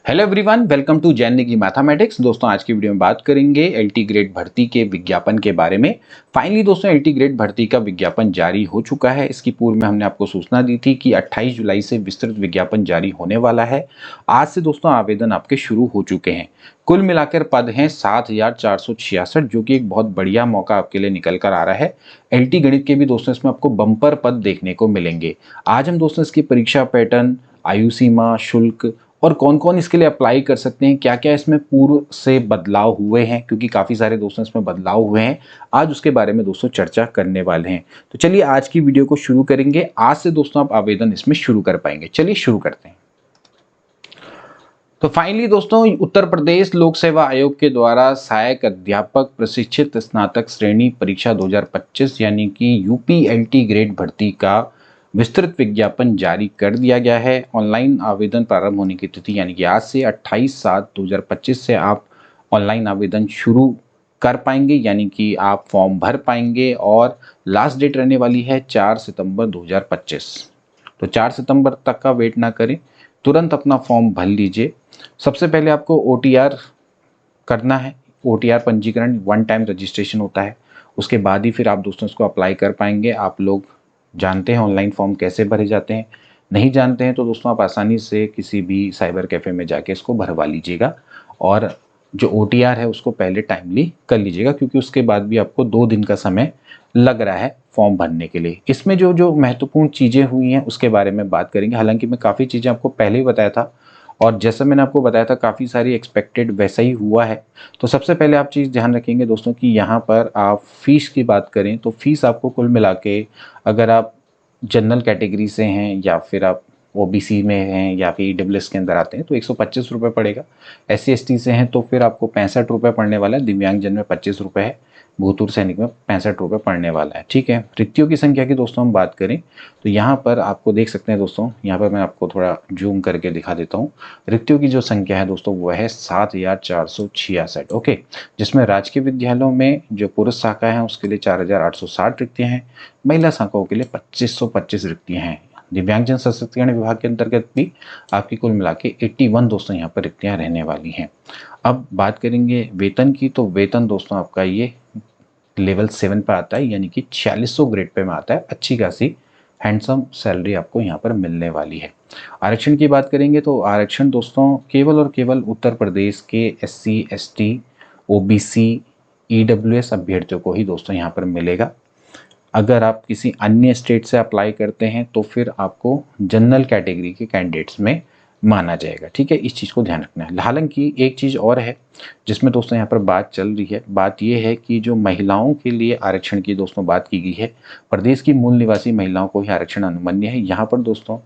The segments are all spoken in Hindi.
Hello everyone, welcome to Jain निगी मैथमेटिक्स। दोस्तों आज की वीडियो में बात करेंगे एलटी ग्रेड भर्ती के विज्ञापन के बारे में। फाइनली दोस्तों एलटी ग्रेड भर्ती का विज्ञापन जारी हो चुका है। इसकी पूर्व में हमने आपको सूचना दी थी कि 28 जुलाई से विस्तृत विज्ञापन जारी होने वाला है। आज से दोस्तों आवेदन आपके शुरू हो चुके हैं। कुल मिलाकर पद हैं 7466, जो कि एक बहुत बढ़िया मौका आपके लिए निकल कर आ रहा है। एलटी गणित के भी दोस्तों इसमें आपको बम्पर पद देखने को मिलेंगे। आज हम दोस्तों इसकी परीक्षा पैटर्न, आयु सीमा, शुल्क और कौन कौन इसके लिए अप्लाई कर सकते हैं, क्या क्या इसमें पूर्व से बदलाव हुए हैं, क्योंकि काफ़ी सारे दोस्तों इसमें बदलाव हुए हैं, आज उसके बारे में दोस्तों चर्चा करने वाले हैं। तो चलिए आज की वीडियो को शुरू करेंगे। आज से दोस्तों आप आवेदन इसमें शुरू कर पाएंगे। चलिए शुरू करते हैं। तो फाइनली दोस्तों उत्तर प्रदेश लोक सेवा आयोग के द्वारा सहायक अध्यापक प्रशिक्षित स्नातक श्रेणी परीक्षा 2025 यानी कि यूपीएलटी ग्रेड भर्ती का विस्तृत विज्ञापन जारी कर दिया गया है। ऑनलाइन आवेदन प्रारंभ होने की तिथि यानी कि आज से 28/7/2025 से आप ऑनलाइन आवेदन शुरू कर पाएंगे, यानी कि आप फॉर्म भर पाएंगे और लास्ट डेट रहने वाली है 4 सितंबर 2025। तो 4 सितंबर तक का वेट ना करें, तुरंत अपना फॉर्म भर लीजिए। सबसे पहले आपको ओटीआर करना है। ओटीआर पंजीकरण वन टाइम रजिस्ट्रेशन होता है, उसके बाद ही फिर आप दोस्तों इसको अप्लाई कर पाएंगे। आप लोग जानते हैं ऑनलाइन फॉर्म कैसे भरे जाते हैं, नहीं जानते हैं तो दोस्तों आप आसानी से किसी भी साइबर कैफ़े में जाके इसको भरवा लीजिएगा और जो ओटीआर है उसको पहले टाइमली कर लीजिएगा, क्योंकि उसके बाद भी आपको 2 दिन का समय लग रहा है फॉर्म भरने के लिए। इसमें जो जो महत्वपूर्ण चीज़ें हुई हैं उसके बारे में बात करेंगे। हालांकि मैं काफ़ी चीज़ें आपको पहले ही बताया था और जैसा मैंने आपको बताया था काफ़ी सारी एक्सपेक्टेड वैसा ही हुआ है। तो सबसे पहले आप चीज़ ध्यान रखेंगे दोस्तों कि यहाँ पर आप फीस की बात करें तो फीस आपको कुल मिला के, अगर आप जनरल कैटेगरी से हैं या फिर आप ओबीसी में हैं या फिर ईडब्ल्यूएस के अंदर आते हैं तो 125 रुपये पड़ेगा। एससी एसटी से हैं तो फिर आपको 65 रुपये पड़ने वाला है। दिव्यांगजन में 25 रुपये है। भूतपूर्व सैनिक में 65 रुपये पड़ने वाला है। ठीक है, रिक्तियों की संख्या की दोस्तों हम बात करें तो यहाँ पर आपको देख सकते हैं दोस्तों, यहाँ पर मैं आपको थोड़ा जूम करके दिखा देता हूँ। रिक्तियों की जो संख्या है दोस्तों वो है 7466। ओके, जिसमें राजकीय विद्यालयों में जो पुरुष शाखा है उसके लिए 4860 रिक्तियाँ हैं, महिला शाखाओं के लिए 2525 रिक्तियाँ हैं। दिव्यांगजन सशक्तिकरण विभाग के अंतर्गत भी आपकी कुल मिला के 81 दोस्तों यहाँ पर रिक्तियाँ रहने वाली हैं। अब बात करेंगे वेतन की, तो वेतन दोस्तों आपका ये लेवल 7 पर आता है, यानी कि 4600 ग्रेड पे में आता है। अच्छी खासी हैंडसम सैलरी आपको यहाँ पर मिलने वाली है। आरक्षण की बात करेंगे तो आरक्षण दोस्तों केवल और केवल उत्तर प्रदेश के एससी एसटी ओबीसी ईडब्ल्यूएस अभ्यर्थियों को ही दोस्तों यहाँ पर मिलेगा। अगर आप किसी अन्य स्टेट से अप्लाई करते हैं तो फिर आपको जनरल कैटेगरी के कैंडिडेट्स में माना जाएगा। ठीक है, इस चीज़ को ध्यान रखना है। हालांकि एक चीज़ और है जिसमें दोस्तों यहाँ पर बात चल रही है, बात ये है कि जो महिलाओं के लिए आरक्षण की दोस्तों बात की गई है, प्रदेश की मूल निवासी महिलाओं को ही आरक्षण अनुमन्य है। यहाँ पर दोस्तों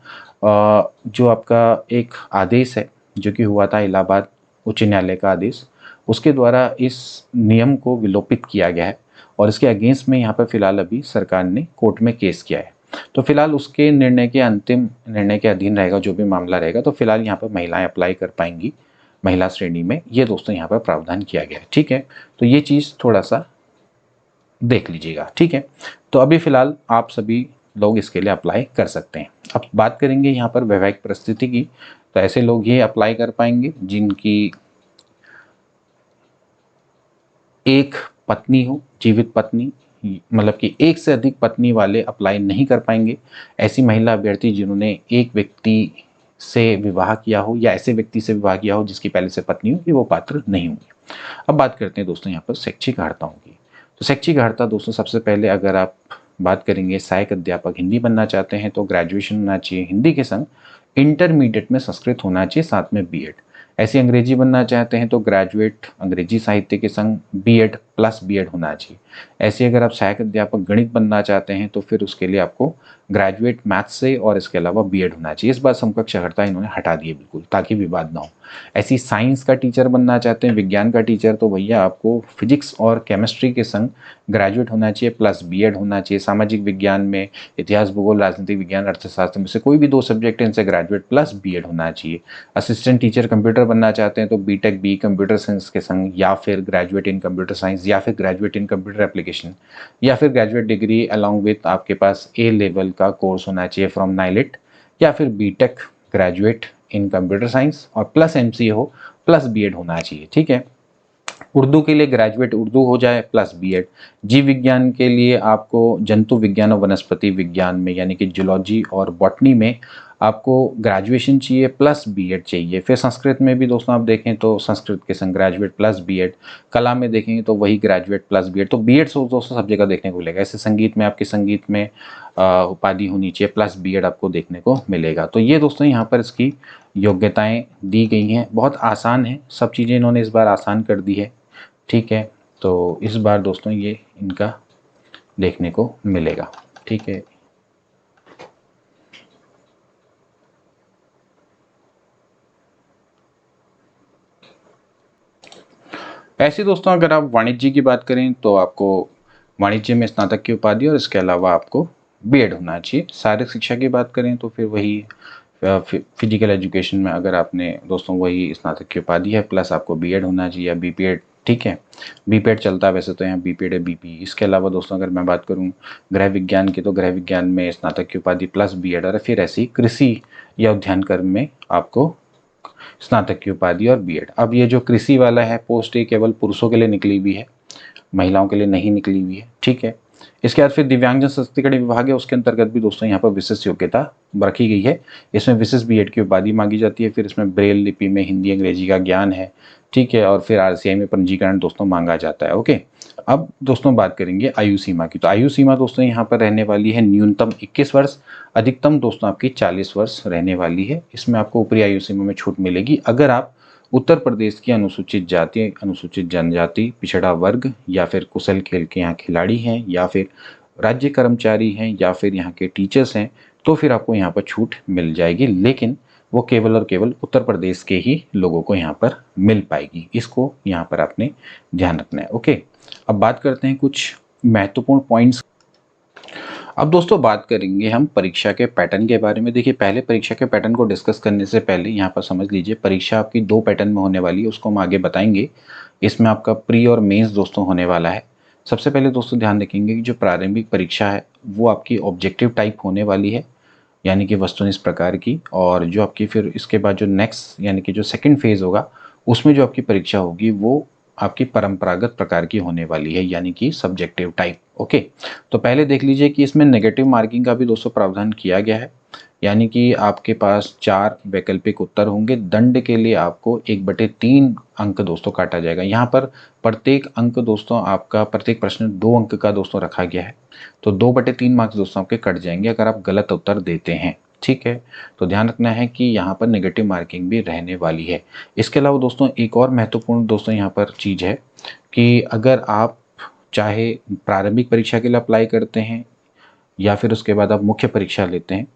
जो आपका एक आदेश है जो कि हुआ था इलाहाबाद उच्च न्यायालय का आदेश, उसके द्वारा इस नियम को विलोपित किया गया है और इसके अगेंस्ट में यहाँ पर फिलहाल अभी सरकार ने कोर्ट में केस किया है। तो फिलहाल उसके निर्णय के अंतिम निर्णय के अधीन रहेगा जो भी मामला रहेगा। तो फिलहाल यहाँ पर महिलाएं अप्लाई कर पाएंगी महिला श्रेणी में, ये दोस्तों यहाँ पर प्रावधान किया गया है। ठीक है, तो ये चीज़ थोड़ा सा देख लीजिएगा। ठीक है, तो अभी फिलहाल आप सभी लोग इसके लिए अप्लाई कर सकते हैं। अब बात करेंगे यहाँ पर वैवाहिक परिस्थिति की, तो ऐसे लोग ये अप्लाई कर पाएंगे जिनकी एक पत्नी हो, जीवित पत्नी, मतलब कि एक से अधिक पत्नी वाले अप्लाई नहीं कर पाएंगे। ऐसी महिला अभ्यर्थी जिन्होंने एक व्यक्ति से विवाह किया हो या ऐसे व्यक्ति से विवाह किया हो जिसकी पहले से पत्नी हो, कि वो पात्र नहीं होंगे। अब बात करते हैं दोस्तों यहाँ पर शैक्षिक अर्हताओं की। तो शैक्षिक अर्हता दोस्तों सबसे पहले अगर आप बात करेंगे सहायक अध्यापक हिंदी बनना चाहते हैं तो ग्रेजुएशन होना चाहिए हिंदी के संग इंटरमीडिएट में संस्कृत होना चाहिए, साथ में बीएड। ऐसे अंग्रेजी बनना चाहते हैं तो ग्रेजुएट अंग्रेजी साहित्य के संग बीएड प्लस बीएड होना चाहिए। ऐसे अगर आप सहायक अध्यापक गणित बनना चाहते हैं तो फिर उसके लिए आपको ग्रेजुएट मैथ से और इसके अलावा बीएड होना चाहिए। इस बार समकक्ष अर्हता इन्होंने हटा दी है बिल्कुल, ताकि विवाद ना हो। ऐसी साइंस का टीचर बनना चाहते हैं, विज्ञान का टीचर, तो भैया आपको फिजिक्स और केमिस्ट्री के संग ग्रेजुएट होना चाहिए प्लस बीएड होना चाहिए। सामाजिक विज्ञान में इतिहास, भूगोल, राजनीतिक विज्ञान, अर्थशास्त्र में से कोई भी 2 सब्जेक्ट इनसे ग्रेजुएट प्लस बीएड होना चाहिए। असिस्टेंट टीचर कंप्यूटर बनना चाहते हैं तो बीटेक बी कंप्यूटर साइंस के संग या फिर ग्रेजुएट इन कंप्यूटर साइंस या फिर ग्रेजुएट इन कंप्यूटर एप्लीकेशन या फिर ग्रेजुएट डिग्री अलॉन्ग विथ आपके पास ए लेवल का कोर्स होना चाहिए फ्रॉम नाइलिट, या फिर BTech graduate in computer science और प्लस एमसीए हो प्लस बीएड होना चाहिए। ठीक है, उर्दू के लिए ग्रेजुएट उर्दू हो जाए प्लस बीएड। जीव विज्ञान के लिए आपको जंतु विज्ञान और वनस्पति विज्ञान में यानी कि जूलॉजी और बॉटनी में आपको ग्रेजुएशन चाहिए प्लस बीएड चाहिए। फिर संस्कृत में भी दोस्तों आप देखें तो संस्कृत के संग ग्रेजुएट प्लस बीएड, कला में देखेंगे तो वही ग्रेजुएट प्लस बीएड। तो बीएड दोस्तों सब जगह देखने को मिलेगा। ऐसे संगीत में आपके संगीत में उपाधि होनी चाहिए प्लस बीएड आपको देखने को मिलेगा। तो ये दोस्तों यहाँ पर इसकी योग्यताएं दी गई हैं, बहुत आसान है, सब चीज़ें इन्होंने इस बार आसान कर दी है। ठीक है, तो इस बार दोस्तों ये इनका देखने को मिलेगा। ठीक है, ऐसे दोस्तों अगर आप वाणिज्य की बात करें तो आपको वाणिज्य में स्नातक की उपाधि और इसके अलावा आपको बीएड होना चाहिए। शारीरिक शिक्षा की बात करें तो फिर वही फिजिकल एजुकेशन में अगर आपने दोस्तों वही स्नातक की उपाधि है प्लस आपको बीएड होना चाहिए या बीपीएड। ठीक है, बीपीएड चलता है वैसे तो यहाँ बीपीएड है बीपी। इसके अलावा दोस्तों अगर मैं बात करूँ गृह विज्ञान की तो गृह विज्ञान में स्नातक की उपाधि प्लस बीएड, और फिर ऐसी कृषि या उद्यान कर्म में आपको स्नातक की उपाधि और बीएड। अब ये जो कृषि वाला है पोस्ट ये केवल पुरुषों के लिए निकली हुई है, महिलाओं के लिए नहीं निकली हुई है। ठीक है, इसके बाद फिर दिव्यांगजन सशक्तिकरण विभाग है, उसके अंतर्गत भी दोस्तों यहाँ पर विशेष योग्यता रखी गई है। इसमें विशेष बीएड की उपाधि मांगी जाती है। फिर इसमें ब्रेल लिपि में हिंदी अंग्रेजी का ज्ञान है। ठीक है, और फिर आरसीआई में पंजीकरण दोस्तों मांगा जाता है। ओके, अब दोस्तों बात करेंगे आयु सीमा की। तो आयु सीमा दोस्तों यहाँ पर रहने वाली है न्यूनतम 21 वर्ष, अधिकतम दोस्तों आपकी 40 वर्ष रहने वाली है। इसमें आपको ऊपरी आयु सीमा में छूट मिलेगी अगर आप उत्तर प्रदेश की अनुसूचित जाति, अनुसूचित जनजाति, पिछड़ा वर्ग या फिर कुशल खेल के यहाँ खिलाड़ी हैं या फिर राज्य कर्मचारी हैं या फिर यहाँ के टीचर्स हैं, तो फिर आपको यहाँ पर छूट मिल जाएगी। लेकिन वो केवल और केवल उत्तर प्रदेश के ही लोगों को यहाँ पर मिल पाएगी। इसको यहाँ पर आपने ध्यान रखना है। ओके, अब बात करते हैं कुछ महत्वपूर्ण पॉइंट्स। अब दोस्तों बात करेंगे हम परीक्षा के पैटर्न के बारे में। देखिए, पहले परीक्षा के पैटर्न को डिस्कस करने से पहले यहाँ पर समझ लीजिए परीक्षा आपकी 2 पैटर्न में होने वाली है, उसको हम आगे बताएंगे। इसमें आपका प्री और मेंस दोस्तों होने वाला है। सबसे पहले दोस्तों ध्यान रखेंगे कि जो प्रारंभिक परीक्षा है वो आपकी ऑब्जेक्टिव टाइप होने वाली है, यानी कि वस्तुनिष्ठ प्रकार की। और जो आपकी फिर इसके बाद जो नेक्स्ट यानी कि जो सेकंड फेज होगा उसमें जो आपकी परीक्षा होगी वो आपकी परंपरागत प्रकार की होने वाली है, यानी कि सब्जेक्टिव टाइप। ओके, तो पहले देख लीजिए कि इसमें नेगेटिव मार्किंग का भी दोस्तों प्रावधान किया गया है, यानी कि आपके पास 4 वैकल्पिक उत्तर होंगे। दंड के लिए आपको 1/3 अंक दोस्तों काटा जाएगा। यहाँ पर प्रत्येक अंक दोस्तों आपका प्रत्येक प्रश्न 2 अंक का दोस्तों रखा गया है, तो 2/3 मार्क्स दोस्तों आपके कट जाएंगे अगर आप गलत उत्तर देते हैं। ठीक है, तो ध्यान रखना है कि यहाँ पर नेगेटिव मार्किंग भी रहने वाली है। इसके अलावा दोस्तों एक और महत्वपूर्ण दोस्तों यहाँ पर चीज़ है कि अगर आप चाहे प्रारंभिक परीक्षा के लिए अप्लाई करते हैं या फिर उसके बाद आप मुख्य परीक्षा लेते हैं,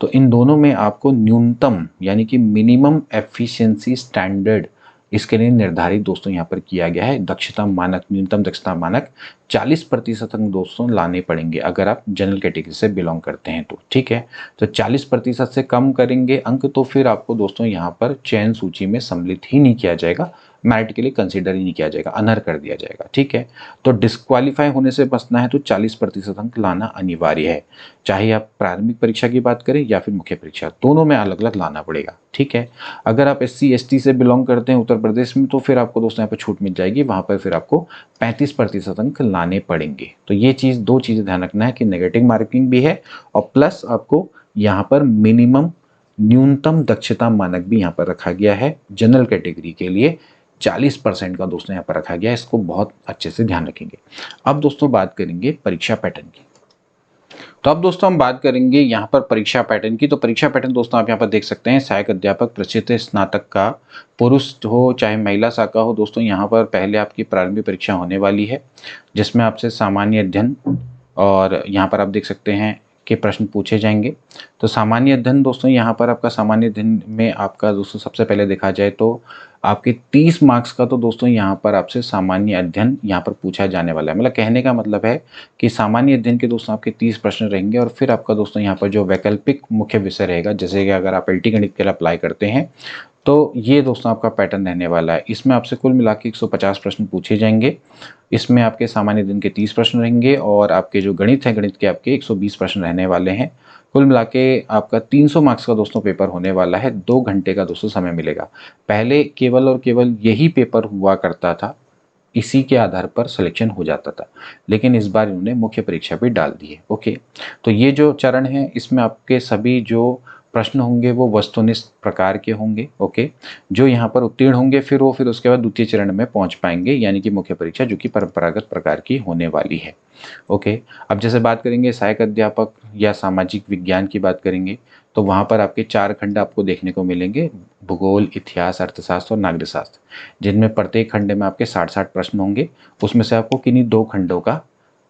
तो इन दोनों में आपको न्यूनतम यानी कि मिनिमम एफिशिएंसी स्टैंडर्ड इसके लिए निर्धारित दोस्तों यहाँ पर किया गया है। दक्षता मानक, न्यूनतम दक्षता मानक 40% अंक दोस्तों लाने पड़ेंगे अगर आप जनरल कैटेगरी से बिलोंग करते हैं तो। ठीक है, तो 40% से कम करेंगे अंक तो फिर आपको दोस्तों यहाँ पर चयन सूची में सम्मिलित ही नहीं किया जाएगा, मेरिट के लिए कंसीडर ही नहीं किया जाएगा, अनर्ह कर दिया जाएगा। ठीक है, तो डिस्क्वालीफाई होने से बचना है तो 40% अंक लाना अनिवार्य है, चाहे आप प्रारंभिक परीक्षा की बात करें या फिर मुख्य परीक्षा, दोनों में अलग अलग लाना पड़ेगा। ठीक है, अगर आप SC ST से बिलोंग करते हैं उत्तर प्रदेश में तो फिर आपको दोस्तों यहाँ पर छूट मिल जाएगी, वहां पर फिर आपको 35% अंक लाने पड़ेंगे। तो ये चीज़ 2 चीज़ें ध्यान रखना है कि नेगेटिव मार्किंग भी है और प्लस आपको यहाँ पर मिनिमम न्यूनतम दक्षता मानक भी यहाँ पर रखा गया है। जनरल कैटेगरी के लिए 40% का दोस्तों यहाँ पर रखा गया है, इसको बहुत अच्छे से ध्यान रखेंगे। अब दोस्तों बात करेंगे परीक्षा पैटर्न की। तो अब दोस्तों हम बात करेंगे यहाँ पर परीक्षा पैटर्न की। तो परीक्षा पैटर्न दोस्तों आप यहाँ पर देख सकते हैं, सहायक अध्यापक प्रशिक्षित स्नातक का पुरुष हो चाहे महिला शाखा हो दोस्तों, यहाँ पर पहले आपकी प्रारंभिक परीक्षा होने वाली है जिसमें आपसे सामान्य अध्ययन और यहाँ पर आप देख सकते हैं के प्रश्न पूछे जाएंगे। तो सामान्य अध्ययन दोस्तों यहाँ पर आपका सामान्य अध्ययन में आपका दोस्तों सबसे पहले देखा जाए तो आपके 30 मार्क्स का तो दोस्तों यहाँ पर आपसे सामान्य अध्ययन यहाँ पर पूछा जाने वाला है। मतलब कहने का मतलब है कि सामान्य अध्ययन के दोस्तों आपके 30 प्रश्न रहेंगे और फिर आपका दोस्तों यहाँ पर जो वैकल्पिक मुख्य विषय रहेगा, जैसे कि अगर आप LT गणित के लिए अप्लाई करते हैं तो ये दोस्तों आपका पैटर्न रहने वाला है। इसमें आपसे कुल मिला के 150 प्रश्न पूछे जाएंगे। इसमें आपके सामान्य दिन के 30 प्रश्न रहेंगे और आपके जो गणित है, गणित के आपके 120 प्रश्न रहने वाले हैं। कुल मिला के आपका 300 मार्क्स का दोस्तों पेपर होने वाला है। 2 घंटे का दोस्तों समय मिलेगा। पहले केवल और केवल यही पेपर हुआ करता था, इसी के आधार पर सिलेक्शन हो जाता था, लेकिन इस बार इन्होंने मुख्य परीक्षा भी डाल दी है। ओके, तो ये जो चरण है इसमें आपके सभी जो प्रश्न होंगे वो वस्तुनिष्ठ प्रकार के होंगे। ओके, जो यहाँ पर उत्तीर्ण होंगे फिर उसके बाद द्वितीय चरण में पहुंच पाएंगे, यानी कि मुख्य परीक्षा जो कि परंपरागत प्रकार की होने वाली है। ओके, अब जैसे बात करेंगे सहायक अध्यापक या सामाजिक विज्ञान की बात करेंगे, तो वहाँ पर आपके 4 खंड आपको देखने को मिलेंगे, भूगोल, इतिहास, अर्थशास्त्र और नागरिक शास्त्र, जिनमें प्रत्येक खंड में आपके 60-60 प्रश्न होंगे। उसमें से आपको किन्हीं 2 खंडों का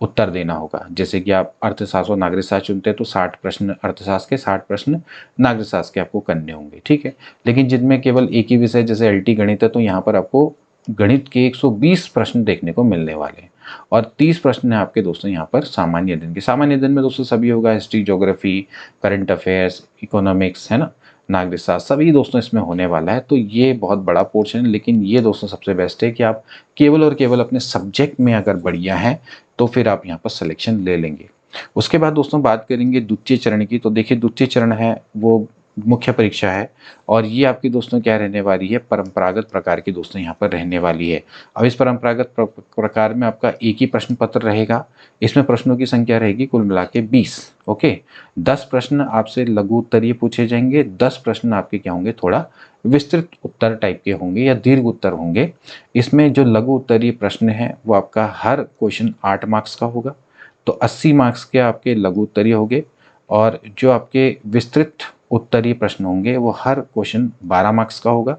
उत्तर देना होगा। जैसे कि आप अर्थशास्त्र और नागरिक शास्त्र चुनते हैं तो 60 प्रश्न अर्थशास्त्र के, 60 प्रश्न नागरिक शास्त्र के आपको करने होंगे। ठीक है, लेकिन जिनमें केवल एक ही विषय जैसे एलटी गणित है, तो यहाँ पर आपको गणित के 120 प्रश्न देखने को मिलने वाले हैं और 30 प्रश्न है आपके दोस्तों यहाँ पर सामान्य अध्ययन के। सामान्य अध्ययन में दोस्तों सभी होगा, history, geography, current affairs, economics, है ना, नागरिक शास्त्र, सभी दोस्तों इसमें होने वाला है। तो ये बहुत बड़ा पोर्शन है, लेकिन ये दोस्तों सबसे बेस्ट है कि आप केवल और केवल अपने सब्जेक्ट में अगर बढ़िया है तो फिर आप यहाँ पर सिलेक्शन ले लेंगे। उसके बाद दोस्तों बात करेंगे द्वितीय चरण की। तो देखिए द्वितीय चरण है वो मुख्य परीक्षा है और ये आपकी दोस्तों क्या रहने वाली है, परंपरागत प्रकार की दोस्तों यहाँ पर रहने वाली है। अब इस परंपरागत प्रकार में आपका एक ही प्रश्न पत्र रहेगा। इसमें प्रश्नों की संख्या रहेगी कुल मिला के 20। ओके, 10 प्रश्न आपसे लघु उत्तरीय पूछे जाएंगे, 10 प्रश्न आपके क्या होंगे, थोड़ा विस्तृत उत्तर टाइप के होंगे या दीर्घ उत्तर होंगे। इसमें जो लघु उत्तरीय प्रश्न है वो आपका हर क्वेश्चन 8 मार्क्स का होगा, तो 80 मार्क्स के आपके लघु उत्तरीय होंगे और जो आपके विस्तृत उत्तरीय प्रश्न होंगे वो हर क्वेश्चन 12 मार्क्स का होगा,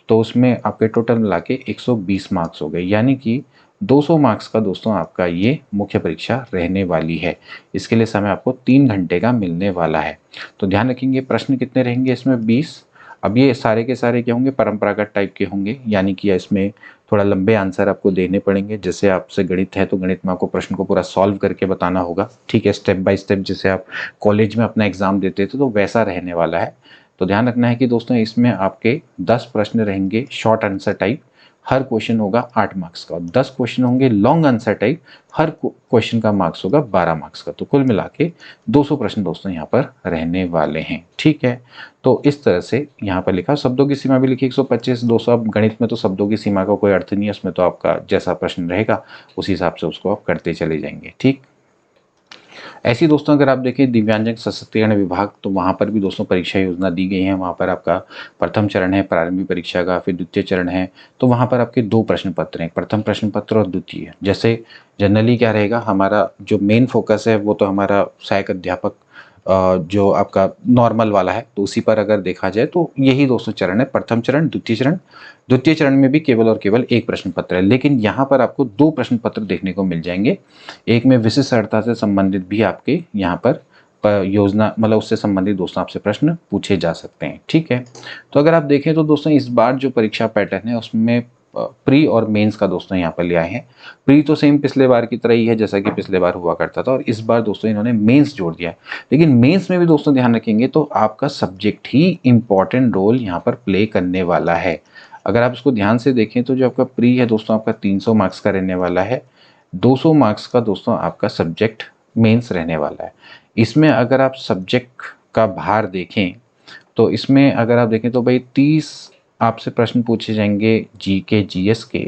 तो उसमें आपके टोटल मिला के 120 मार्क्स हो गए, यानी कि 200 मार्क्स का दोस्तों आपका ये मुख्य परीक्षा रहने वाली है। इसके लिए समय आपको 3 घंटे का मिलने वाला है। तो ध्यान रखेंगे प्रश्न कितने रहेंगे इसमें, 20। अब ये सारे के सारे क्या होंगे, परंपरागत टाइप के होंगे, यानी कि इसमें थोड़ा लंबे आंसर आपको देने पड़ेंगे। जैसे आपसे गणित है तो गणित में आपको प्रश्न को पूरा सॉल्व करके बताना होगा। ठीक है, स्टेप बाय स्टेप जैसे आप कॉलेज में अपना एग्जाम देते थे तो वैसा रहने वाला है। तो ध्यान रखना है कि दोस्तों इसमें आपके 10 प्रश्न रहेंगे शॉर्ट आंसर टाइप, हर क्वेश्चन होगा 8 मार्क्स का। 10 क्वेश्चन होंगे लॉन्ग आंसर टाइप, हर क्वेश्चन का मार्क्स होगा 12 मार्क्स का। तो कुल मिला के 200 प्रश्न दोस्तों यहाँ पर रहने वाले हैं। ठीक है, तो इस तरह से यहाँ पर लिखा, शब्दों की सीमा भी लिखी 125, 200। अब गणित में तो शब्दों की सीमा का कोई अर्थ नहीं है, उसमें तो आपका जैसा प्रश्न रहेगा उस हिसाब से उसको आप करते चले जाएंगे। ठीक, ऐसी दोस्तों अगर आप देखें दिव्यांजन सशक्तिकरण विभाग, तो वहाँ पर भी दोस्तों परीक्षा योजना दी गई है। वहाँ पर आपका प्रथम चरण है प्रारंभिक परीक्षा का, फिर द्वितीय चरण है, तो वहाँ पर आपके 2 प्रश्न पत्र हैं, प्रथम प्रश्न पत्र और द्वितीय। जैसे जनरली क्या रहेगा, हमारा जो मेन फोकस है वो तो हमारा सहायक अध्यापक जो आपका नॉर्मल वाला है, तो उसी पर अगर देखा जाए तो यही दोस्तों चरण है, प्रथम चरण, द्वितीय चरण। द्वितीय चरण में भी केवल और केवल 1 प्रश्न पत्र है, लेकिन यहाँ पर आपको 2 प्रश्न पत्र देखने को मिल जाएंगे। एक में विशिष्ट अर्थता से संबंधित भी आपके यहाँ पर योजना, मतलब उससे संबंधित दोस्तों आपसे प्रश्न पूछे जा सकते हैं। ठीक है, तो अगर आप देखें तो दोस्तों इस बार जो परीक्षा पैटर्न है उसमें प्री और मेंस का दोस्तों यहाँ पर ले आए हैं। प्री तो सेम पिछले बार की तरह ही है जैसा कि पिछले बार हुआ करता था, और इस बार दोस्तों इन्होंने मेंस जोड़ दिया है। लेकिन मेंस में भी दोस्तों ध्यान रखेंगे तो आपका सब्जेक्ट ही इंपॉर्टेंट रोल यहाँ पर प्ले करने वाला है। अगर आप इसको ध्यान से देखें तो जो आपका प्री है दोस्तों आपका 300 मार्क्स का रहने वाला है, 200 मार्क्स का दोस्तों आपका सब्जेक्ट मेंस रहने वाला है। इसमें अगर आप सब्जेक्ट का भार देखें तो इसमें अगर आप देखें तो भाई 30 आपसे प्रश्न पूछे जाएंगे जीके जीएस के,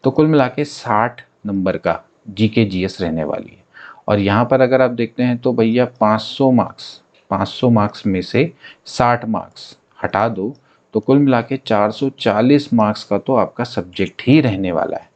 तो कुल मिला के 60 नंबर का जीके जीएस रहने वाली है। और यहाँ पर अगर आप देखते हैं तो भैया 500 मार्क्स में से 60 मार्क्स हटा दो तो कुल मिला के 440 मार्क्स का तो आपका सब्जेक्ट ही रहने वाला है।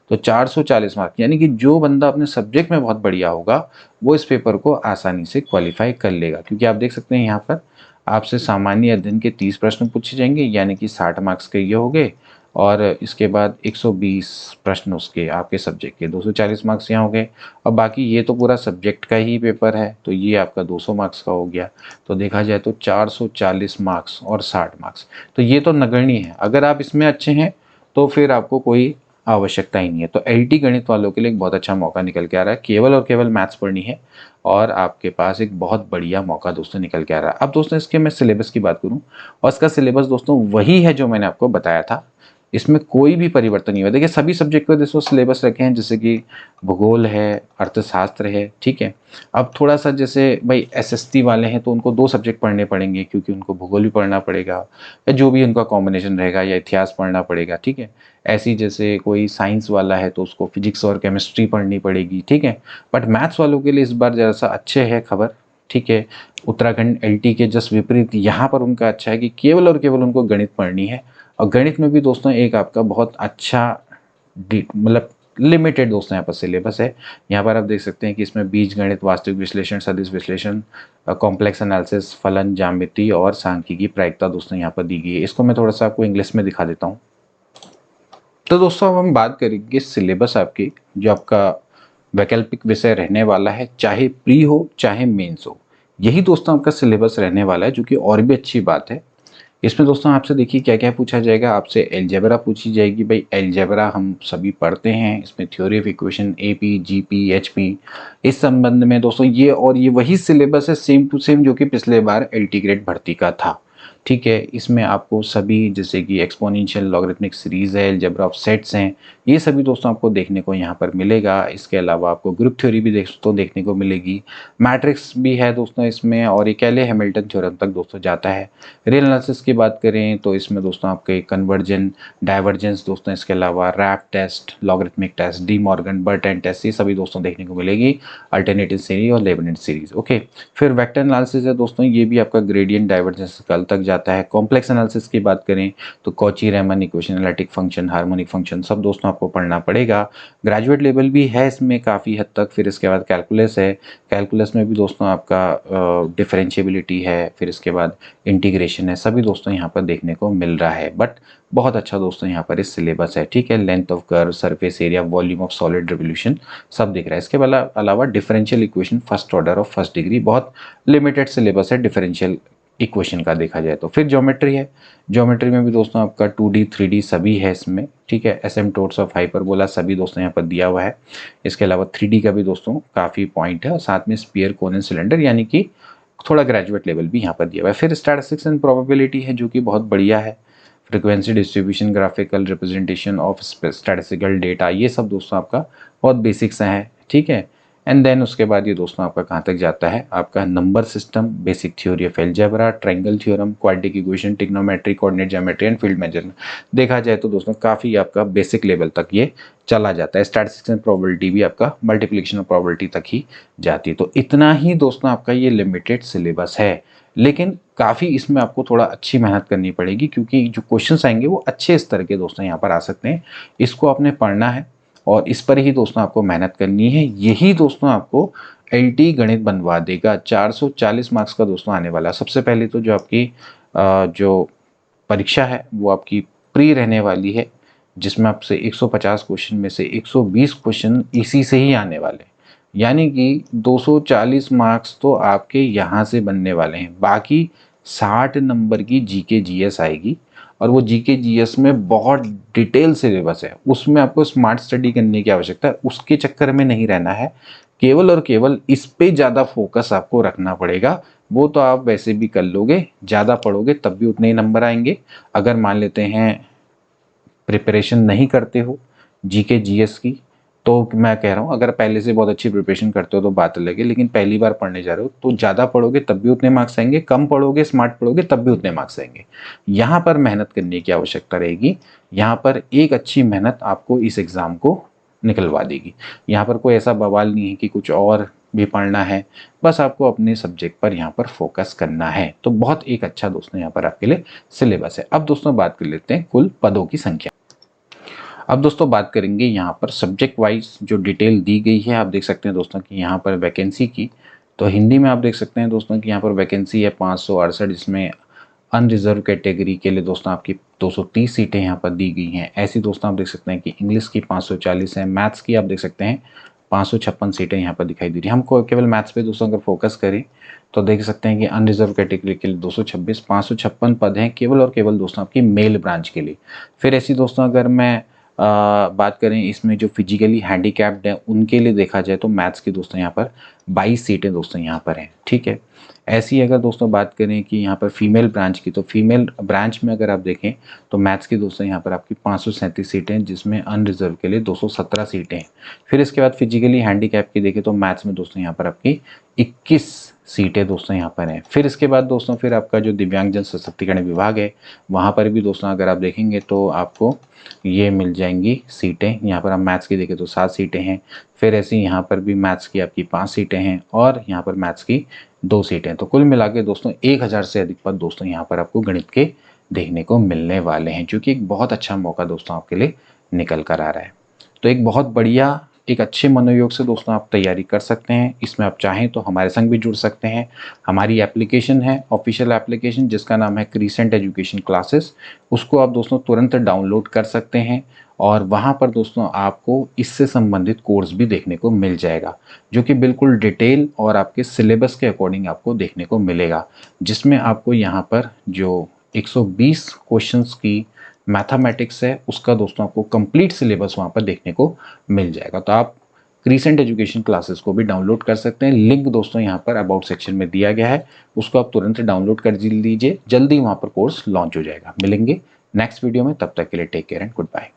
तो 440 मार्क्स, यानी कि जो बंदा अपने सब्जेक्ट में बहुत बढ़िया होगा वो इस पेपर को आसानी से क्वालिफाई कर लेगा, क्योंकि आप देख सकते हैं यहाँ पर आपसे सामान्य अध्ययन के 30 प्रश्न पूछे जाएंगे, यानी कि 60 मार्क्स के ये हो गए, और इसके बाद 120 प्रश्न उसके आपके सब्जेक्ट के, 240 मार्क्स यहाँ हो गए। और बाकी ये तो पूरा सब्जेक्ट का ही पेपर है, तो ये आपका 200 मार्क्स का हो गया। तो देखा जाए तो 440 मार्क्स और 60 मार्क्स, तो ये तो नगण्य है। अगर आप इसमें अच्छे हैं तो फिर आपको कोई आवश्यकता ही नहीं है। तो एलटी गणित वालों के लिए एक बहुत अच्छा मौका निकल के आ रहा है, केवल और केवल मैथ्स पढ़नी है और आपके पास एक बहुत बढ़िया मौका दोस्तों निकल के आ रहा है। अब दोस्तों इसके मैं सिलेबस की बात करूं, और इसका सिलेबस दोस्तों वही है जो मैंने आपको बताया था। इसमें कोई भी परिवर्तन नहीं हुआ। देखिए सभी सब्जेक्ट का दोस्तों सिलेबस रखे हैं, जैसे कि भूगोल है, अर्थशास्त्र है, ठीक है। अब थोड़ा सा जैसे भाई एसएसटी वाले हैं तो उनको 2 सब्जेक्ट पढ़ने पड़ेंगे, क्योंकि उनको भूगोल भी पढ़ना पड़ेगा या जो भी उनका कॉम्बिनेशन रहेगा, या इतिहास पढ़ना पड़ेगा, ठीक है। ऐसी जैसे कोई साइंस वाला है तो उसको फिजिक्स और केमिस्ट्री पढ़नी पड़ेगी, ठीक है। बट मैथ्स वालों के लिए इस बार जरा सा अच्छे है खबर, ठीक है। उत्तराखंड एलटी के जस्ट विपरीत यहाँ पर उनका अच्छा है कि केवल और केवल उनको गणित पढ़नी है। और गणित में भी दोस्तों एक आपका बहुत अच्छा मतलब लिमिटेड दोस्तों यहाँ पर सिलेबस है। यहाँ पर आप देख सकते हैं कि इसमें बीज गणित, वास्तविक विश्लेषण, सदिश विश्लेषण, कॉम्प्लेक्स एनालिसिस, फलन, ज्यामिति और सांख्यिकी प्रायिकता दोस्तों यहाँ पर दी गई है। इसको मैं थोड़ा सा आपको इंग्लिश में दिखा देता हूँ। तो दोस्तों अब हम बात करेंगे सिलेबस आपकी, जो आपका वैकल्पिक विषय रहने वाला है, चाहे प्री हो चाहे मेंस हो, यही दोस्तों आपका सिलेबस रहने वाला है, जो कि और भी अच्छी बात है। इसमें दोस्तों आपसे देखिए क्या क्या पूछा जाएगा। आपसे एलजेब्रा पूछी जाएगी, भाई एलजेब्रा हम सभी पढ़ते हैं, इसमें theory of equation, AP, GP, HP, इस संबंध में दोस्तों ये और ये वही सिलेबस है सेम टू सेम जो कि पिछले बार एलटी ग्रेड भर्ती का था, ठीक है। इसमें आपको सभी जैसे कि एक्सपोनेंशियल, लॉगरिथमिक सीरीज है, अलजेब्रा ऑफ सेट्स हैं, ये सभी दोस्तों आपको देखने को यहाँ पर मिलेगा। इसके अलावा आपको ग्रुप थ्योरी भी दोस्तों देखने को मिलेगी, मैट्रिक्स भी है दोस्तों इसमें, और ये कैले हैमिल्टन थ्योरम तक दोस्तों जाता है। रियल एनालिसिस की बात करें तो इसमें दोस्तों आपके कन्वर्जन, डाइवर्जेंस दोस्तों, इसके अलावा Raabe test, logarithmic test, De Morgan, Bertrand test, ये सभी दोस्तों देखने को मिलेगी, अल्टरनेटिव सीरीज और लेबनिज सीरीज, ओके। फिर वेक्टर एनालिसिस है दोस्तों, ये भी आपका ग्रेडियंट, डाइवर्जेंस कल तक जाता है। कॉम्प्लेक्स एनालिसिस की बात करें तो Cauchy Ramon equation, analytic function, harmonic function, सब दोस्तों आपको पढ़ना पड़ेगा। ग्रेजुएट लेवल भी है इसमें काफ़ी हद तक। फिर इसके बाद कैलकुलस है, कैलकुलस में भी दोस्तों आपका डिफरेंशिएबिलिटी है, फिर इसके बाद इंटीग्रेशन है, सभी दोस्तों यहाँ पर देखने को मिल रहा है। बट बहुत अच्छा दोस्तों यहाँ पर इस सिलेबस है, ठीक है। Length of curve, surface area, volume of solid revolution, सब दिख रहा है। इसके अलावा डिफरेंशियल इक्वेशन फर्स्ट ऑर्डर और फर्स्ट डिग्री, बहुत लिमिटेड सिलेबस है डिफरेंशियल इक्वेशन का देखा जाए तो। फिर ज्योमेट्री है, ज्योमेट्री में भी दोस्तों आपका 2D 3D सभी है इसमें, ठीक है। एसिम्प्टोट्स ऑफ हाइपरबोला सभी दोस्तों यहाँ पर दिया हुआ है। इसके अलावा 3D का भी दोस्तों काफ़ी पॉइंट है, और साथ में स्पीयर, कोन एंड सिलेंडर, यानी कि थोड़ा ग्रेजुएट लेवल भी यहाँ पर दिया हुआ है। फिर स्टैटिस्टिक्स एंड प्रोबेबिलिटी है, जो कि बहुत बढ़िया है। Frequency distribution, graphical representation of statistical data, ये सब दोस्तों आपका बहुत बेसिक्स हैं, ठीक है। एंड देन उसके बाद ये दोस्तों आपका कहाँ तक जाता है, आपका number system, basic theory of algebra, triangle theorem, quadratic equation, trigonometry, coordinate geometry and field measurement. देखा जाए तो दोस्तों काफ़ी आपका बेसिक लेवल तक ये चला जाता है। स्टैटिस्टिक्स एंड प्रोबेबिलिटी भी आपका मल्टीप्लिकेशन और प्रोबेबिलिटी तक ही जाती है। तो इतना ही दोस्तों आपका ये लिमिटेड सिलेबस है, लेकिन काफ़ी इसमें आपको थोड़ा अच्छी मेहनत करनी पड़ेगी, क्योंकि जो क्वेश्चंस आएंगे वो अच्छे स्तर के दोस्तों यहाँ पर आ सकते हैं। इसको आपने पढ़ना है और इस पर ही दोस्तों आपको मेहनत करनी है। यही दोस्तों आपको एलटी गणित बनवा देगा। 440 मार्क्स का दोस्तों आने वाला है। सबसे पहले तो जो आपकी जो परीक्षा है वो आपकी प्री रहने वाली है, जिसमें आपसे 150 क्वेश्चन में से 120 क्वेश्चन इसी से ही आने वाले हैं, यानी कि 240 मार्क्स तो आपके यहाँ से बनने वाले हैं। बाकी 60 नंबर की जीके जीएस आएगी, और वो जीके जीएस में बहुत डिटेल सिलेबस है, उसमें आपको स्मार्ट स्टडी करने की आवश्यकता है। उसके चक्कर में नहीं रहना है, केवल और केवल इस पे ज़्यादा फोकस आपको रखना पड़ेगा। वो तो आप वैसे भी कर लोगे, ज़्यादा पढ़ोगे तब भी उतने ही नंबर आएंगे। अगर मान लेते हैं प्रिपरेशन नहीं करते हो जीके जीएस की, तो मैं कह रहा हूँ अगर पहले से बहुत अच्छी प्रिपरेशन करते हो तो बात अलग है, लेकिन पहली बार पढ़ने जा रहे हो तो ज़्यादा पढ़ोगे तब भी उतने मार्क्स आएंगे, कम पढ़ोगे स्मार्ट पढ़ोगे तब भी उतने मार्क्स आएंगे। यहाँ पर मेहनत करने की आवश्यकता रहेगी। यहाँ पर एक अच्छी मेहनत आपको इस एग्ज़ाम को निकलवा देगी। यहाँ पर कोई ऐसा बवाल नहीं है कि कुछ और भी पढ़ना है, बस आपको अपने सब्जेक्ट पर यहाँ पर फोकस करना है। तो बहुत एक अच्छा दोस्तों यहाँ पर आपके लिए सिलेबस है। अब दोस्तों बात कर लेते हैं कुल पदों की संख्या। अब दोस्तों बात करेंगे यहाँ पर सब्जेक्ट वाइज जो डिटेल दी गई है। आप देख सकते हैं दोस्तों कि यहाँ पर वैकेंसी की, तो हिंदी में आप देख सकते हैं दोस्तों कि यहाँ पर वैकेंसी है 568, जिसमें अनरिजर्व कैटेगरी के लिए दोस्तों आपकी 230 सीटें यहाँ पर दी गई हैं। ऐसी दोस्तों आप देख सकते हैं कि इंग्लिश की 540 है, मैथ्स की आप देख सकते हैं 556 सीटें यहाँ पर दिखाई दे रही है। हमको केवल मैथ्स पे दोस्तों अगर फोकस करें तो देख सकते हैं कि अनरिजर्व कैटेगरी के लिए 226, 556 पद हैं केवल और केवल दोस्तों आपकी मेल ब्रांच के लिए। फिर ऐसी दोस्तों अगर मैं बात करें इसमें जो फिजिकली हैंडीकैप्ड हैं उनके लिए देखा जाए तो मैथ्स की दोस्तों यहाँ पर 22 सीटें दोस्तों यहाँ पर हैं, ठीक है। ऐसी अगर दोस्तों बात करें कि यहाँ पर फीमेल ब्रांच की, तो फीमेल ब्रांच में अगर आप देखें तो मैथ्स की दोस्तों यहाँ पर आपकी 537 सीटें हैं, जिसमें अनरिजर्व के लिए 217 सीटें हैं। फिर इसके बाद फिजिकली हैंडीकैप की देखें तो मैथ्स में दोस्तों यहाँ पर आपकी 21 सीटें दोस्तों यहाँ पर हैं। फिर इसके बाद दोस्तों फिर आपका जो दिव्यांगजन सशक्तिकरण विभाग है, वहाँ पर भी दोस्तों अगर आप देखेंगे तो आपको ये मिल जाएंगी सीटें। यहाँ पर हम मैथ्स की देखें तो 7 सीटें हैं। फिर ऐसे यहाँ पर भी मैथ्स की आपकी 5 सीटें हैं और यहाँ पर मैथ्स की 2 सीटें हैं। तो कुल मिला के दोस्तों 1000 से अधिक पद दोस्तों यहाँ पर आपको गणित के देखने को मिलने वाले हैं, जो कि एक बहुत अच्छा मौका दोस्तों आपके लिए निकल कर आ रहा है। तो एक बहुत बढ़िया, एक अच्छे मनोयोग से दोस्तों आप तैयारी कर सकते हैं। इसमें आप चाहें तो हमारे संग भी जुड़ सकते हैं। हमारी एप्लीकेशन है, ऑफिशियल एप्लीकेशन, जिसका नाम है क्रीसेंट एजुकेशन क्लासेस। उसको आप दोस्तों तुरंत डाउनलोड कर सकते हैं और वहाँ पर दोस्तों आपको इससे संबंधित कोर्स भी देखने को मिल जाएगा, जो कि बिल्कुल डिटेल और आपके सिलेबस के अकॉर्डिंग आपको देखने को मिलेगा, जिसमें आपको यहाँ पर जो 120 क्वेश्चंस की मैथमेटिक्स है उसका दोस्तों आपको कंप्लीट सिलेबस वहाँ पर देखने को मिल जाएगा। तो आप क्रीसेंट एजुकेशन क्लासेस को भी डाउनलोड कर सकते हैं। लिंक दोस्तों यहाँ पर अबाउट सेक्शन में दिया गया है, उसको आप तुरंत डाउनलोड कर लीजिए। जल्दी वहाँ पर कोर्स लॉन्च हो जाएगा। मिलेंगे नेक्स्ट वीडियो में, तब तक के लिए take care and good bye.